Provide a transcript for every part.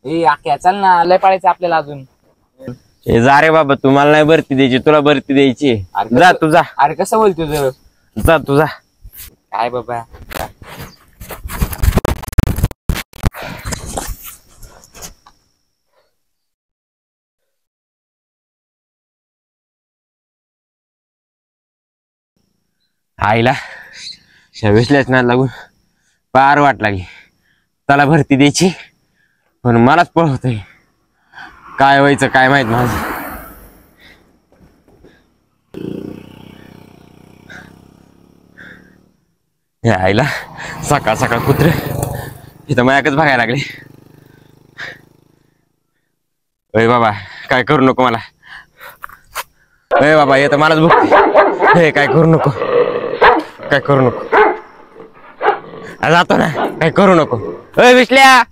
ए आख्या चल ना, लय पाळायचं आपल्याला अजून. हे जा रे बाबा, तुम्हाला नाही भरती द्यायची, तुला भरती द्यायची. जा तू जा. अरे कसं बोल तुझं, जा तू जा. काय बाबा. आईला शवेसल्याच ना लागून पार वाट लागली. त्याला भरती द्यायची पण मलाच पळवतोय. काय व्हायचं काय माहित माझं. हे आईला सकाळ सकाळ कुत्र इथं मायाकच बघायला लागले. अय बाबा काय करू नको मला. अय बाबा येतं मलाच बघते. हे काय करू नको, काय करू नको. जातो ना, काय करू नको. अय विसल्या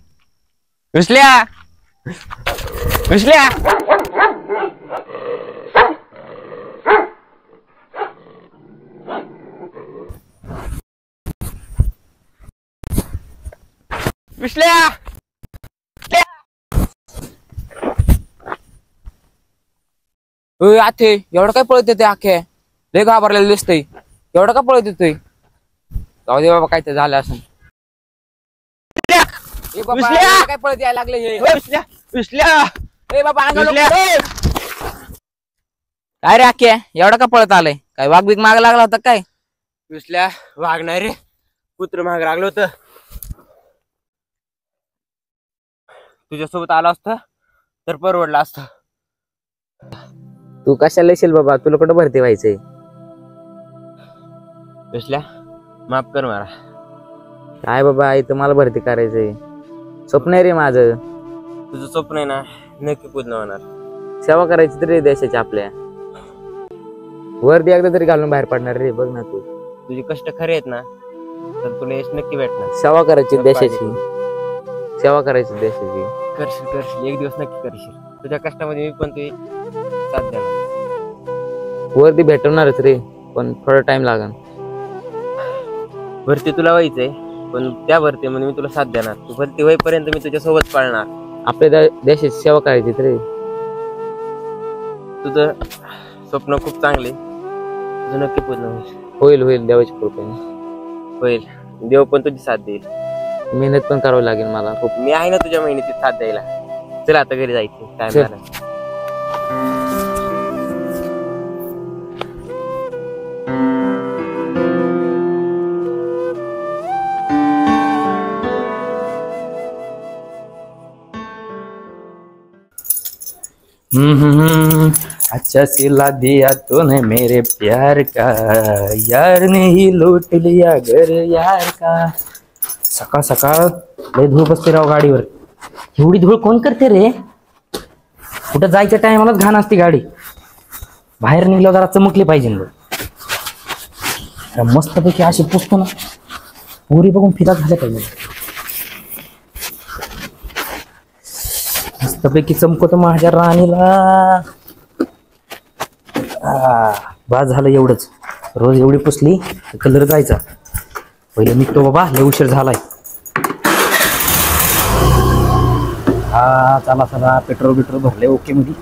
विसल्या विसल्या. विसल्या आथे एवढं काय पळत येते आखे, लय घाबरलेलं दिसतंय. एवढं का पळत येतोय. जाऊ दे बाबा, काय तर झालं असं. काय पळत यायला लागले हे. विसल्या ए बाबा अंगाला काय रे आखे, एवढं का पळत आलंय. काय वाघ बीक माग लागला होता काय. विसल्या वाघ नाही रे, कुत्र माग लागलं होतं. तुझ्यासोबत आला असतं तर परवडला असतं. तू कशाला येशील बाबा, तुला कुठं भरती व्हायचंय. विसल्या माफ कर मला. काय बाबा इथं मला भरती करायचंय. स्वप्न आहे रे माझं. तुझं स्वप्न आहे ना, नक्की पूर्ण होणार. सेवा करायची तरी देशाची आपल्या. वर्दी एकदा तरी घालून बाहेर पडणार रे. बघ ना तू, तुझे कष्ट खरे आहेत ना तर तुला यश नक्की भेटणार. सेवा करायची देशाची, सेवा करायची देशाची. करशील करशील, एक दिवस नक्की करशील. तुझ्या कष्टामध्ये मी पण तुझी साथ देणार. वर्दी भेटवणारच रे, पण थोडा टाइम लागेल. भरती तुला व्हायचंय पण त्या भरतीमध्ये मी तुला साथ देणार. तू भरती होईपर्यंत मी तुझ्या सोबत पाळणार. आपल्या देशाची सेवा करायची रे. तुझं स्वप्न खूप चांगले, तुझं नक्की पूर्ण होईल. होईल होईल, देवाची कृपेने होईल. देव पण तुझी साथ देईल. मेहनत पण करावी लागेल मला खूप. मी आहे ना तुझ्या मेहनतीत साथ द्यायला. चल आता घरी जायचं टाइम झाला. अच्छा सिला दिया तूने मेरे प्यार का, यार ने ही लूट लिया घर यार का. सकाळ सकाळ लय धूळ बसते राव गाडीवर. एवढी धूळ कोण करते रे. कुठं जायच्या टायमालाच घाण असते गाडी. बाहेर निघलो जरा चमकली पाहिजे. मस्तपैकी अशी पुसतो ना, पोरी बघून फिदा झाल्या पाहिजे. मस्तपैकी चमकतो माझ्या राणीला. बाद झालं एवढंच. रोज एवढी पुसली कलर जायचा. पहिले निघतो बाबा, लय उशीर झालाय. हा चला चला, पेट्रोल बिट्रोल भरले ओके मध्ये.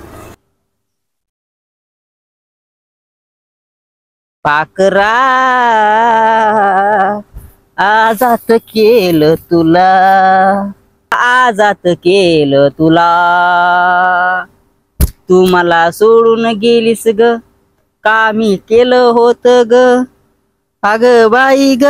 पाकरा आजात केलं तुला, आजात केलं तुला. तू मला सोडून गेलीस ग, का मी केलं होत ग. अग बाई ग.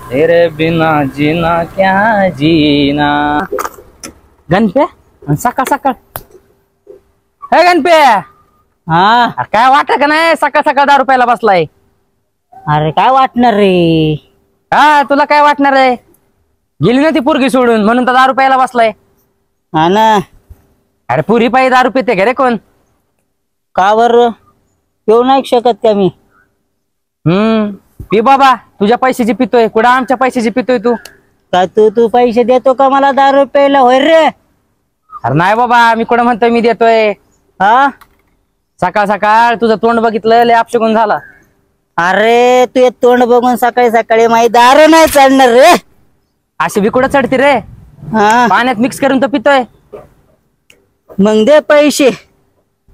तेरे बिना जीना क्या जीना. गणप्या सकाळ सकाळ. हे गणप्या, हा काय वाटत का नाही सकाळ सकाळ 10 रुपयाला बसलाय. अरे काय वाटणार रे. हा तुला काय वाटणार आहे. गेली ना ती पोरगी सोडून म्हणून तर 10 रुपयाला बसलाय. हा ना. अरे पुरी पाहिजे 10 रुपये ते रे कोण. का बर येऊ नाही शकत का मी. पी बाबा, तुझ्या पैशाची पितोय कुठं आमच्या पैशाची पितोय तू. का तू पैसे देतो का मला 10 रुपयाला. होय रे. अरे नाही बाबा, मी कुठं म्हणतोय मी देतोय. हा सकाळ सकाळ तुझं तोंड बघितलं लय अपशगुन झाला. अरे तू हे तोंड बघून सकाळी सकाळी माही दारू नाही चढणार रे. अशी बिकुडं चढते रे, हा पाण्यात मिक्स करून तर पितोय. मग दे पैसे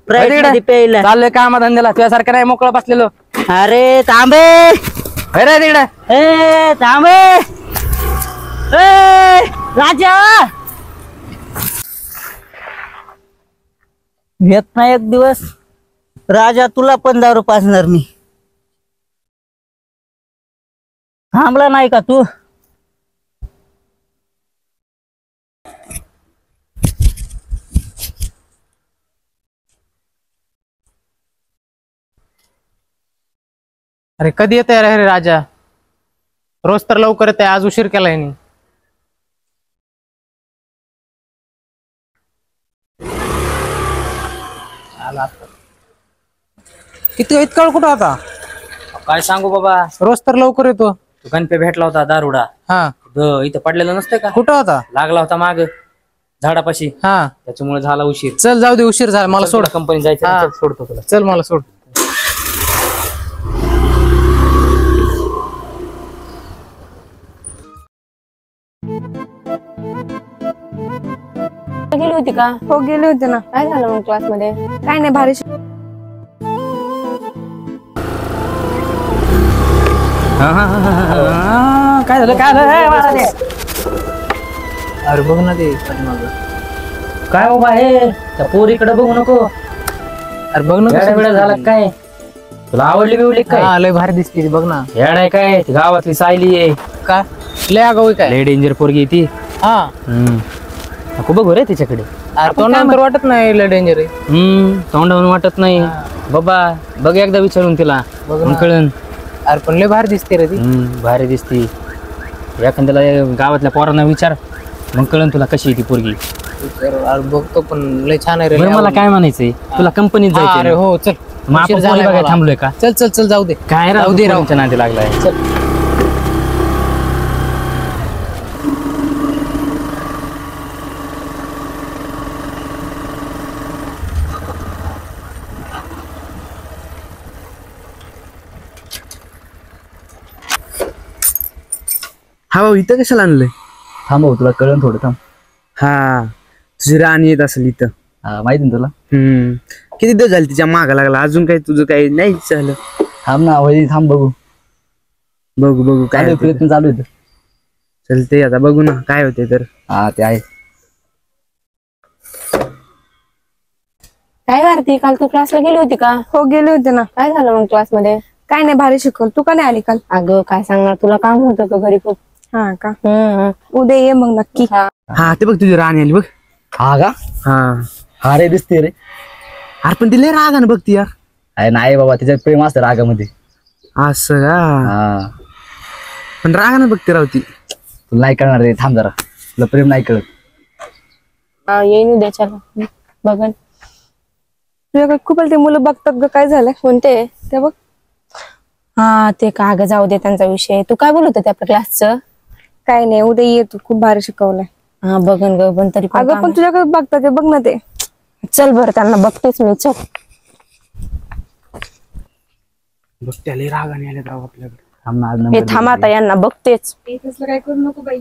प्राईट मध्ये प्यायला. चाललोय कामा धंद्याला, तुझ्यासारखं नाही मोकळं बसलेलो. अरे थांबे, अरे तिकडे ए थांबे, ए राजा येत नाही एक दिवस. राजा तुला पण दारू पाजणार मी. थांबला नाही का तू? अरे कधी येत आहे रे राजा? रोज तर लवकर येत आहे, आज उशीर केलाय नी. किती इतका वेळ कुठं होता? काय सांगू बाबा, रोज तर लवकर येतो. तू गणपे भेटला होता दारुडा. हा इथं पडलेलं नसतं का, कुठं होता? लागला होता माग झाडापाशी, हा त्याच्यामुळे झाला उशीर. चल जाऊ दे, उशीर झाला, मला सोड. कंपनी जायचं हा. चल, सोडतो तुला. चल मला सोड. गेली होती का? हो गेले होते ना. काय झालं मग क्लास मध्ये? काय नाही भारी काय झालं काय झालं हे महाराज? अरे बघ ना ते पाठीमागं. काय बाबा हे, त्या पोरीकडे बघू नको. अरे बघ ना येडा कसं बिडा झाला दिसते. काय? तुला आवडली बिवडली काय? हा, लय भारी दिसते ती, बघ ना. येडा आहे काय? ती गावातली सायली आहे. काय लय आगाऊ आहे काय? लय डेंजर पोरगी आहे ती. हा नको बघू रे तिच्याकडे. अरे तो नंतर वाटत नाही लय डेंजर आहे. तोंडावरून वाटत नाही बाबा. बघ एकदा विचारून तिला, बघ मग ना. कळन. अरे पण लय भारी दिसते रे ती. भारी दिसती. एखाद्याला गावातल्या पोरांना विचार, मग कळन तुला कशी आहे ती पोरगी. अरे बघतो पण लय छान आहे रे. बरं, लय मला काय म्हणायचंय, तुला कंपनीत आवडली. हा, अरे जायचं. हो चल. मग आपण उशीर पोरी झालाय बघायला मला. थांबलोय का? चल चल चल जाऊ दे. काय जाऊ दे राव. राहू नादी लागलाय. चल. हा भाऊ, इथं कशाला आणलंय? थांबव, तुला कळन थोडं थांब. हा, तुझी राणी येत असेल इथं. माहिती ना तुला. किती दिवस झाले तिच्या मागा लागला, अजून काही तुझं काही नाही झालं? थांब ना वही, थांब बघू. बघू बघू काय होतंय. प्रयत्न चालू आहे. चलते आता बघू ना काय होते तर. हा ते आहे. काय करते? काल तू क्लासला गेली होती का? हो गेले होते ना. काय झालं मग क्लास मध्ये? काय नाही भारी शिकवल. तू का नाही आली काल? अगं काय सांगणार, तुला काम होतं का घरी खूप? हा का? उद्या ये मग नक्की. हा ते बघ तुझी राणी आली बघ. हा का? हा हा रे दिसते रे. अरे पण तिला रागानं बघती यार. अरे नाही बाबा, तिच्यात प्रेम असतं रागामध्ये. असं का? हा, पण रागानं बघते राव ती. तुला नाही कळणार रे, थांब जरा. तुला प्रेम नाही कळत. येईन उद्या, चला बघन. तुझ्याकडे खूप आले ते मुलं बघतात ग, काय झालंय? कोणते? ते बघ. हा ते का, अगं जाऊ दे त्यांचा विषय. तू काय बोलत होते आपल्या क्लासचं? काय नाही, उद्या ये तू, खूप भारी शिकवलंय. हा बघन ग, पण तरी पण अगं पण तुझ्याकडे बघतात ते, बघ ना ते. चल बरं, त्यांना बघतेच मी. चल. बघ त्याला रागाने आले राव आपल्याकडे. थांब ना, आज हे नंबर थांब आता, यांना बघतेच. काय करू नको बाई.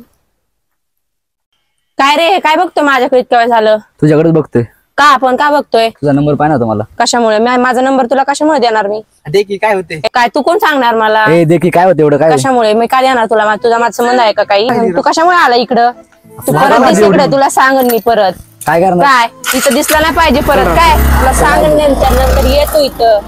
काय रे, काय बघतोय माझ्याकडे? इतकं वेळ झालं. तुझ्याकडेच बघतोय. का आपण का बघतोय? तुझा नंबर पाहिजे होता मला. कशामुळे? माझा नंबर तुला कशामुळे देणार मी? दे की काय होते. काय तू कोण सांगणार मला? ए देखी काय होतं एवढं काय? कशामुळे मी काय देणार तुला? तुझा माझा संबंध आहे का काही? तू कशामुळे आला इकडं? तू मला परत माझी दिस इकडे, एवढी- तुला सांगन मी परत. काय करणार? काय इथं दिसला नाही पाहिजे परत? काय तुला सांगन नंतर येतो इथं.